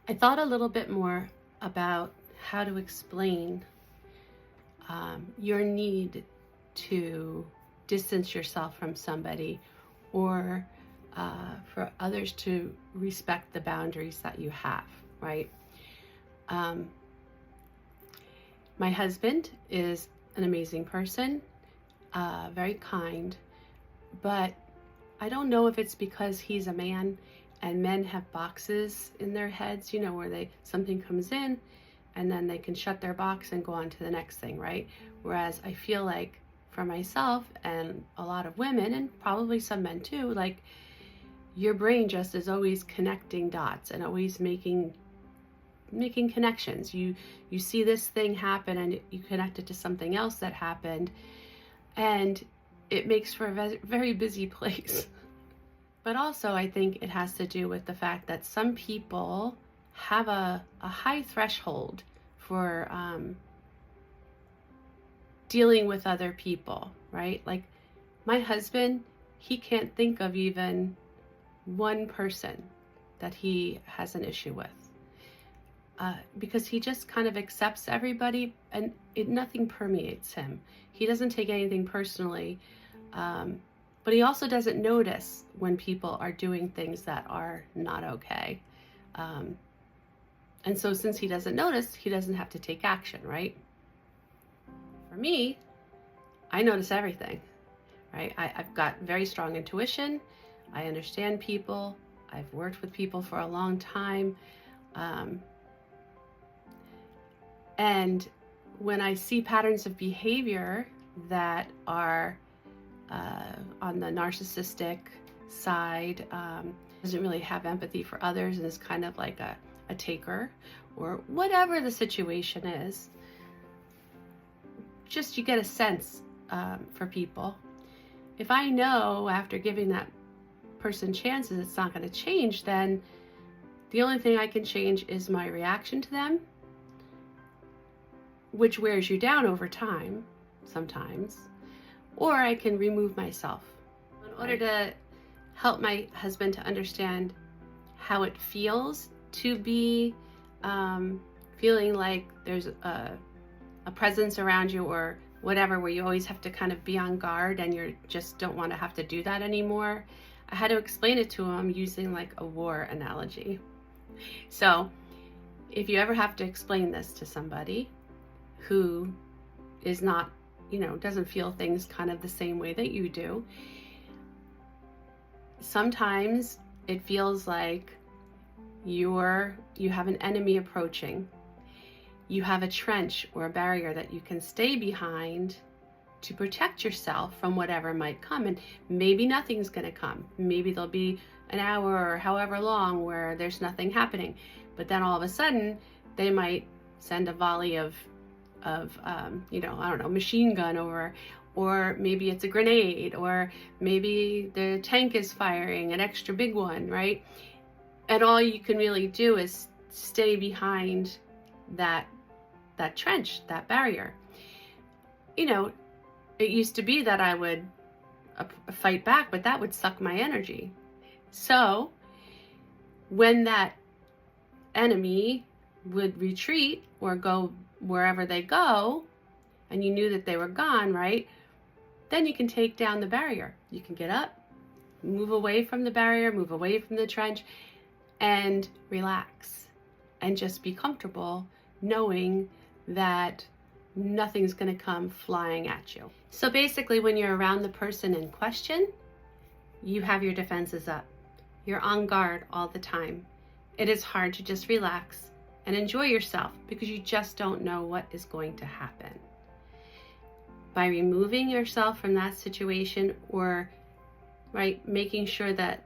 I thought a little bit more about how to explain your need to distance yourself from somebody, or for others to respect the boundaries that you have, right? Um, my husband is an amazing person, very kind, but I don't know if it's because he's a man and men have boxes in their heads, where something comes in and then they can shut their box and go on to the next thing, right? Whereas I feel like for myself and a lot of women, and probably some men too, like your brain just is always connecting dots and always making connections. You see this thing happen and you connect it to something else that happened, and it makes for a very busy place. But also I think it has to do with the fact that some people have a high threshold for dealing with other people, right? Like my husband, he can't think of even one person that he has an issue with, because he just kind of accepts everybody, and nothing permeates him. He doesn't take anything personally, but he also doesn't notice when people are doing things that are not okay. And so since he doesn't notice, he doesn't have to take action, right? For me, I notice everything, right? I've got very strong intuition. I understand people. I've worked with people for a long time. And when I see patterns of behavior that are on the narcissistic side, doesn't really have empathy for others and is kind of like a taker, or whatever the situation is, just you get a sense for people. If I know after giving that person chances it's not going to change, then the only thing I can change is my reaction to them, which wears you down over time sometimes, or I can remove myself. In order to help my husband to understand how it feels to be feeling like there's a presence around you or whatever, where you always have to kind of be on guard and you just don't want to have to do that anymore, I had to explain it to him using like a war analogy. So if you ever have to explain this to somebody who is not, doesn't feel things kind of the same way that you do, sometimes it feels like you have an enemy approaching. You have a trench or a barrier that you can stay behind to protect yourself from whatever might come. And maybe nothing's going to come. Maybe there'll be an hour or however long where there's nothing happening. But then all of a sudden, they might send a volley of machine gun over, or maybe it's a grenade, or maybe the tank is firing an extra big one, right? And all you can really do is stay behind that trench, that barrier. It used to be that I would fight back, but that would suck my energy. So when that enemy would retreat or go wherever they go, and you knew that they were gone, right? Then you can take down the barrier. You can get up, move away from the barrier, move away from the trench, and relax and just be comfortable knowing that nothing's going to come flying at you. So basically, when you're around the person in question, you have your defenses up. You're on guard all the time. It is hard to just relax and enjoy yourself because you just don't know what is going to happen. By removing yourself from that situation, or making sure that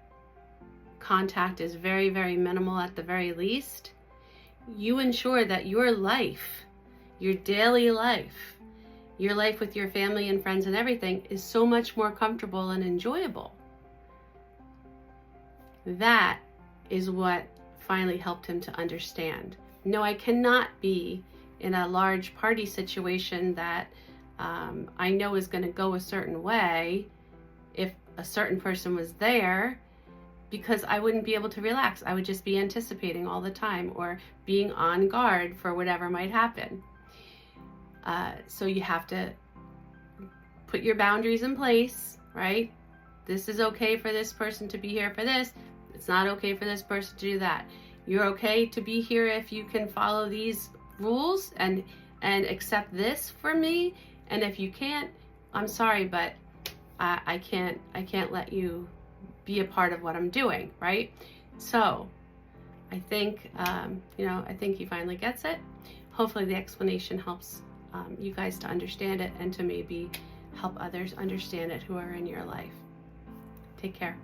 contact is very, very minimal at the very least, you ensure that your life, your daily life, your life with your family and friends and everything is so much more comfortable and enjoyable. That is what finally helped him to understand. No, I cannot be in a large party situation that I know is going to go a certain way. If a certain person was there, because I wouldn't be able to relax. I would just be anticipating all the time or being on guard for whatever might happen. So you have to put your boundaries in place, right? This is okay for this person to be here for this. It's not okay for this person to do that. You're okay to be here if you can follow these rules and accept this from me. And if you can't, I'm sorry, but I can't let you be a part of what I'm doing, right? So I think, I think he finally gets it. Hopefully the explanation helps you guys to understand it and to maybe help others understand it who are in your life. Take care.